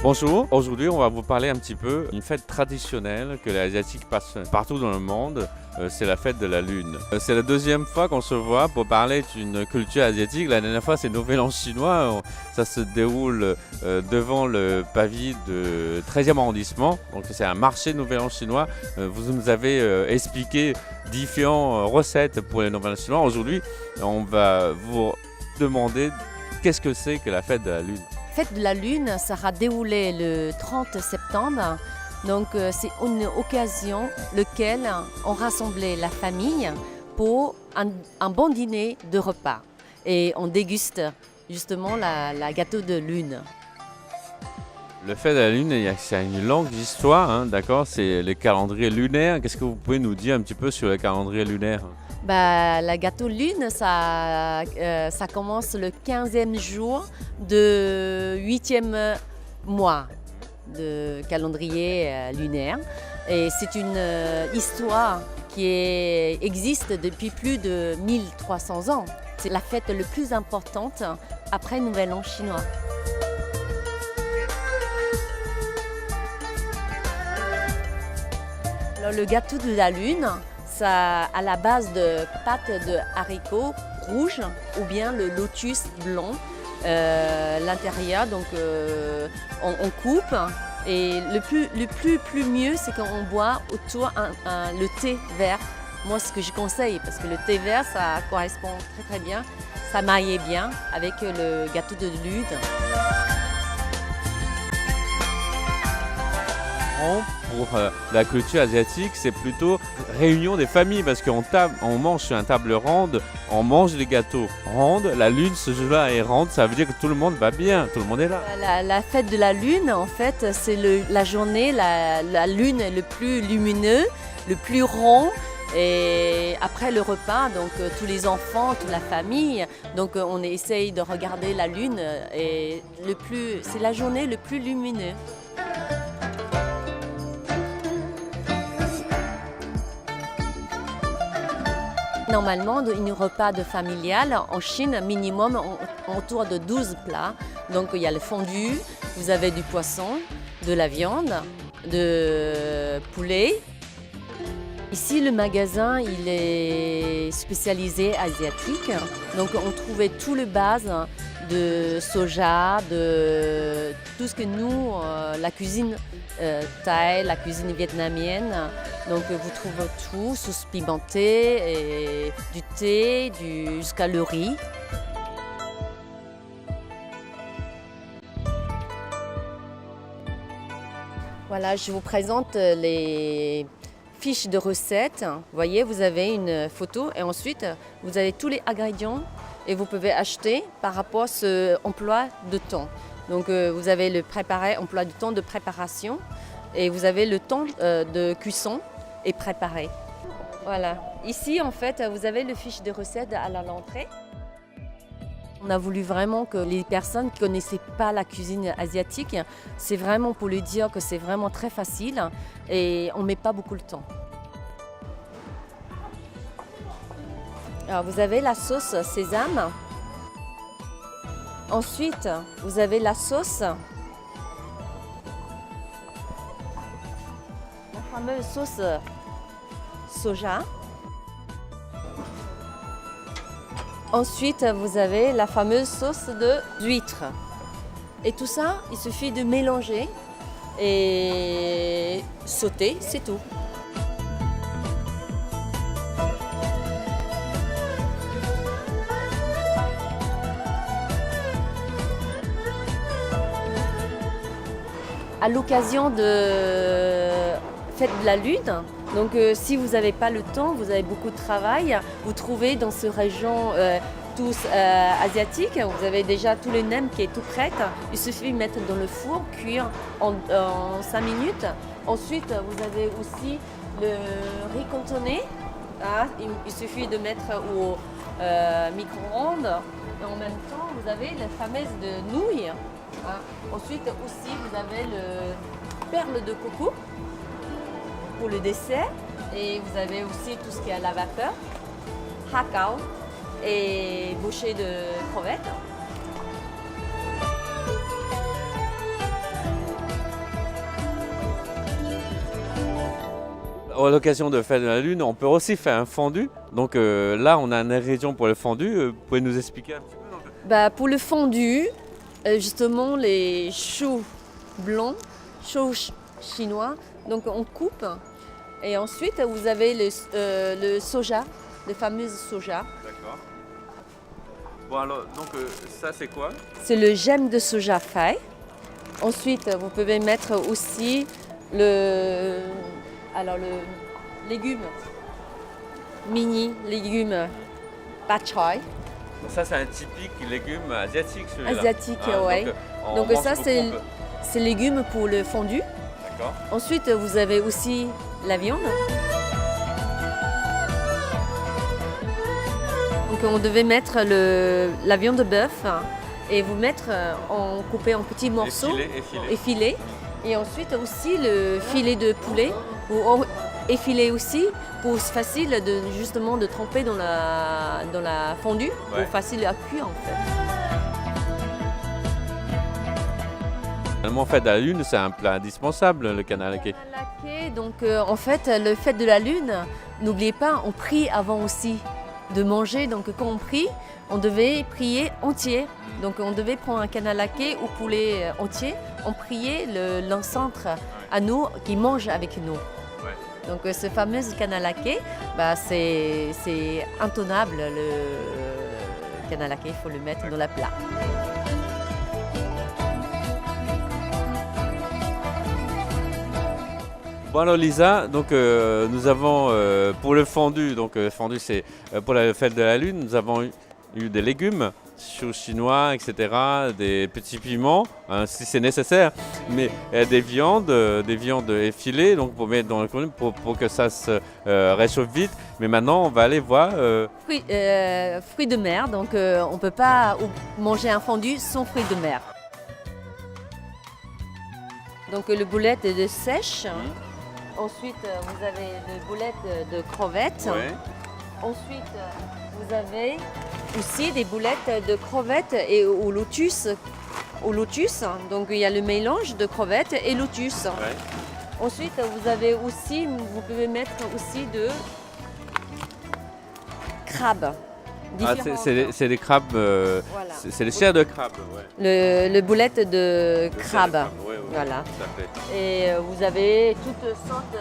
Bonjour, aujourd'hui on va vous parler un petit peu d'une fête traditionnelle que les Asiatiques passent partout dans le monde, c'est la fête de la Lune. C'est la deuxième fois qu'on se voit pour parler d'une culture asiatique. La dernière fois c'est Nouvel An chinois, ça se déroule devant le pavillon de 13e arrondissement, donc c'est un marché Nouvel An chinois. Vous nous avez expliqué différentes recettes pour les Nouvel An chinois. Aujourd'hui on va vous demander qu'est-ce que c'est que la fête de la Lune. La fête de la Lune sera déroulée le 30 septembre. Donc c'est une occasion laquelle on rassemblait la famille pour un bon dîner de repas. Et on déguste justement la gâteau de Lune. Le fait de la Lune, ça a une longue histoire, hein, d'accord? C'est le calendrier lunaire. Qu'est-ce que vous pouvez nous dire un petit peu sur le calendrier lunaire? La gâteau Lune, ça commence le 15e jour de 8e mois de calendrier lunaire. Et c'est une histoire qui existe depuis plus de 1300 ans. C'est la fête la plus importante après Nouvel An chinois. Alors, le gâteau de la Lune, ça à la base de pâte de haricots rouges ou bien le lotus blanc. L'intérieur, donc on coupe et le plus mieux, c'est quand on boit autour le thé vert. Moi, ce que je conseille, parce que le thé vert, ça correspond très bien, ça maille bien avec le gâteau de Lune. Pour la culture asiatique, c'est plutôt réunion des familles parce qu'on mange sur une table ronde, on mange des gâteaux rondes, la lune ce jour-là est ronde, ça veut dire que tout le monde va bien, tout le monde est là. La fête de la Lune, en fait, c'est la journée, la lune est le plus lumineux, le plus rond. Et après le repas, donc tous les enfants, toute la famille, donc on essaye de regarder la lune et c'est la journée le plus lumineuse. Normalement, un repas de familial en Chine, minimum autour de 12 plats. Donc il y a le fondu, vous avez du poisson, de la viande, de poulet. Ici, le magasin, il est spécialisé asiatique. Donc on trouvait tout le base de soja, de tout ce que nous, la cuisine thaï, la cuisine vietnamienne. Donc vous trouvez tout, sauce pimentée, et du thé, jusqu'à le riz. Voilà, je vous présente les fiches de recettes. Vous voyez, vous avez une photo et ensuite vous avez tous les ingrédients et vous pouvez acheter par rapport à ce emploi de temps. Donc vous avez le emploi du temps de préparation et vous avez le temps de cuisson et préparé. Voilà. Ici, en fait, vous avez le fiche de recettes à l'entrée. On a voulu vraiment que les personnes qui ne connaissaient pas la cuisine asiatique, c'est vraiment pour lui dire que c'est vraiment très facile et on ne met pas beaucoup de temps. Alors, vous avez la sauce sésame. Ensuite, vous avez la sauce, la fameuse sauce soja. Ensuite, vous avez la fameuse sauce d'huître. Et tout ça, il suffit de mélanger et sauter, c'est tout. À l'occasion de fête de la Lune, donc si vous n'avez pas le temps, vous avez beaucoup de travail, vous trouvez dans ces régions tous asiatiques, vous avez déjà tous les nems qui est tout prêt. Il suffit de mettre dans le four, cuire en 5 minutes. Ensuite, vous avez aussi le riz cantonné. Il suffit de mettre au micro-ondes. Et en même temps, vous avez la fameuse de nouilles. Ensuite aussi, vous avez le perle de coco pour le dessert. Et vous avez aussi tout ce qui est à la vapeur, hakao et bouchée de crevettes. à l'occasion de Fête de la Lune, on peut aussi faire un fondu. Donc là, on a une région pour le fondu. Vous pouvez nous expliquer un petit peu Bah, pour le fondu, justement les choux blancs, chinois, donc on coupe. Et ensuite, vous avez le soja, le fameux soja. D'accord. Bon alors, donc ça c'est quoi? C'est le gemme de soja frais. Ensuite, vous pouvez mettre aussi le légume, mini légumes bok choy. Ça c'est un typique légume asiatique celui-là. Asiatique, ouais. on Donc mange ça beaucoup, c'est légumes pour le fondu. D'accord. Ensuite, vous avez aussi la viande. Donc on devait mettre la viande de bœuf et vous mettre en coupé en petits morceaux, effilés. Et ensuite aussi le filet de poulet ou effilé aussi pour facile justement de tremper dans la fondue, pour facile à cuire en fait. Finalement, Fête de la Lune, c'est un plat indispensable, le canalaké. Donc en fait, le Fête de la Lune, n'oubliez pas, on prie avant aussi de manger. Donc quand on prie, on devait prier entier. Donc on devait prendre un canalaké ou poulet entier. On priait l'ancêtre à nous qui mange avec nous. Donc ce fameux canalaké, bah, c'est intenable. Le canalaké, il faut le mettre dans la plat. Bon alors Lisa, donc nous avons pour le fondu, donc fondu c'est pour la Fête de la Lune, nous avons eu des légumes, choux chinois, etc., des petits piments, hein, si c'est nécessaire, mais des viandes effilées, donc pour mettre dans le fondu pour que ça se réchauffe vite. Mais maintenant on va aller voir. Fruits de mer, donc on ne peut pas manger un fondu sans fruits de mer. Donc le boulette de sèche. Ensuite, vous avez le boulette de crevettes. Ouais. Ensuite, vous avez aussi des boulettes de crevettes et au lotus. Donc il y a le mélange de crevettes et lotus. Ouais. Ensuite, vous pouvez mettre aussi de crabes. Ah, c'est des crabes, Voilà. c'est les chairs de crabe. Ouais. Le boulette de crabe. Ouais, Voilà. tout à fait. Et vous avez toutes sortes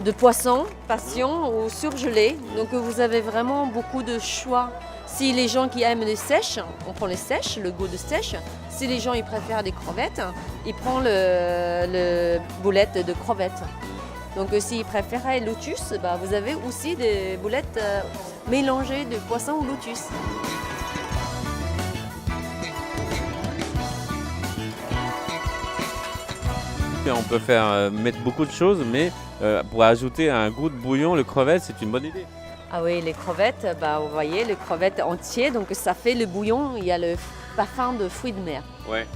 de poissons, passion ou surgelés. Donc vous avez vraiment beaucoup de choix. Si les gens qui aiment les sèches, on prend les sèches, le goût de sèche. Si les gens ils préfèrent des crevettes, ils prennent le boulette de crevettes. Donc s'ils préfèrent lotus, bah, vous avez aussi des boulettes mélangées de poisson ou lotus. On peut mettre beaucoup de choses, mais pour ajouter un goût de bouillon, le crevette, c'est une bonne idée. Ah oui, les crevettes, bah, vous voyez, les crevettes entières, donc ça fait le bouillon, il y a le parfum de fruits de mer. Ouais.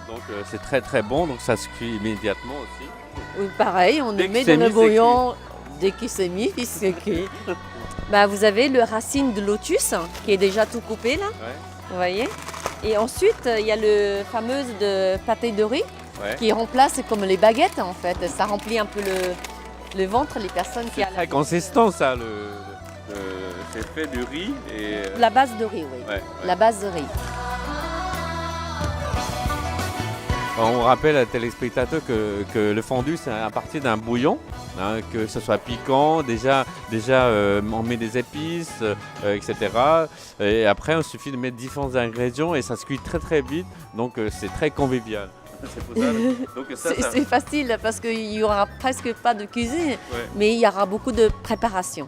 Donc c'est très très bon, donc ça se cuit immédiatement aussi. Oui, pareil, on le met dans le bouillon dès qu'il s'est mis, il se cuit. Bah, vous avez le racine de lotus qui est déjà tout coupé là, vous voyez. Et ensuite, il y a le fameux de pâté de riz qui remplace comme les baguettes en fait. Ça remplit un peu le ventre, les personnes qui ont très consistant ça, c'est fait du riz et... La base de riz, oui. La base de riz. On rappelle à téléspectateurs que le fondu c'est à partir d'un bouillon, hein, que ce soit piquant, déjà on met des épices, etc. Et après il suffit de mettre différents ingrédients et ça se cuit très très vite, donc c'est très convivial. C'est facile parce qu'il n'y aura presque pas de cuisine, mais il y aura beaucoup de préparation.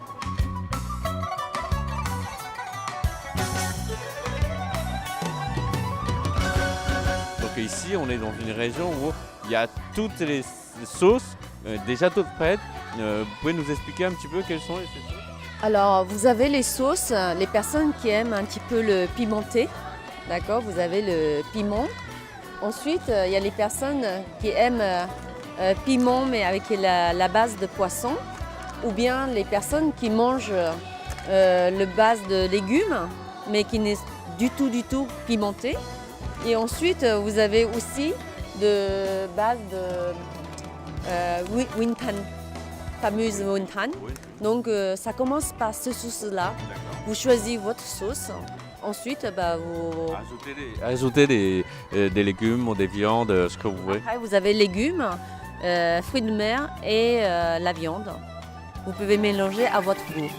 Donc ici, on est dans une région où il y a toutes les sauces déjà toutes prêtes. Vous pouvez nous expliquer un petit peu quelles sont ces sauces? Alors, vous avez les sauces, les personnes qui aiment un petit peu le pimenté, d'accord? Vous avez le piment. Ensuite, il y a les personnes qui aiment piment mais avec la base de poisson, ou bien les personnes qui mangent le base de légumes mais qui n'est du tout pimenté. Et ensuite, vous avez aussi de base de wonton. fameuse montagne. Donc ça commence par ce sauce-là. Vous choisissez votre sauce. Ensuite, vous... Ajoutez des légumes ou des viandes, ce que vous voulez. Après, vous avez légumes, fruits de mer et la viande. Vous pouvez mélanger à votre goût.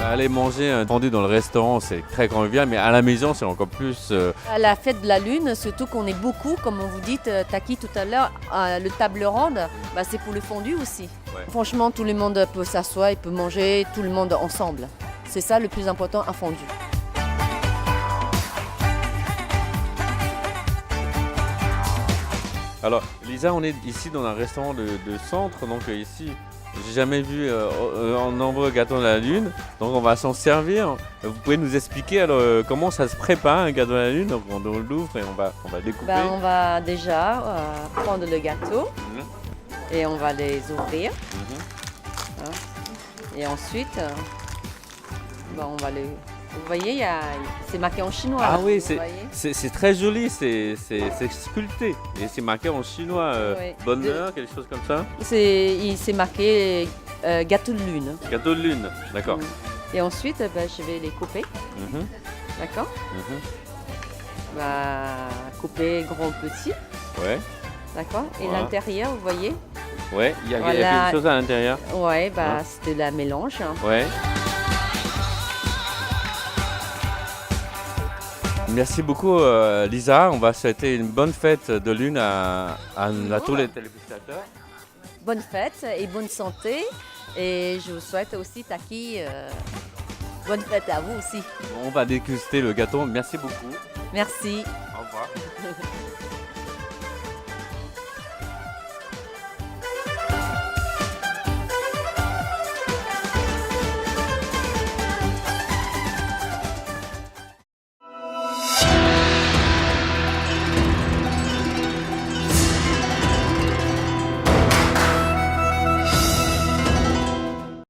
Aller manger un fondue dans le restaurant, c'est très convivial, mais à la maison, c'est encore plus... À la fête de la Lune, surtout qu'on est beaucoup, comme vous dites, Taki tout à l'heure, le table ronde, c'est pour le fondu aussi. Ouais. Franchement, tout le monde peut s'asseoir et peut manger, tout le monde ensemble. C'est ça le plus important, un fondu. Alors, Lisa, on est ici dans un restaurant de centre, donc ici, j'ai jamais vu un nombreux gâteaux de la Lune, donc on va s'en servir. Vous pouvez nous expliquer alors comment ça se prépare un gâteau de la Lune? Donc on l'ouvre et on va découper. On va déjà prendre le gâteau et on va les ouvrir. Et ensuite, on va les... Vous voyez, c'est marqué en chinois. Ah là, oui, vous voyez. c'est très joli, c'est sculpté. Et c'est marqué en chinois, Oui. bonheur, quelque chose comme ça. C'est marqué gâteau de lune. Gâteau de lune, d'accord. Et ensuite, je vais les couper. Mhm, D'accord. mhm. Couper grand petit. Ouais, D'accord. Et Voilà. l'intérieur, vous voyez. ouais, il y a Voilà. quelque chose à l'intérieur. Ouais, Hein. c'est de la mélange. Ouais. Merci beaucoup Lisa, on va souhaiter une bonne fête de lune à tous les téléspectateurs. Bonne fête et bonne santé. Et je vous souhaite aussi, Taki, bonne fête à vous aussi. On va déguster le gâteau, merci beaucoup. Merci. Au revoir.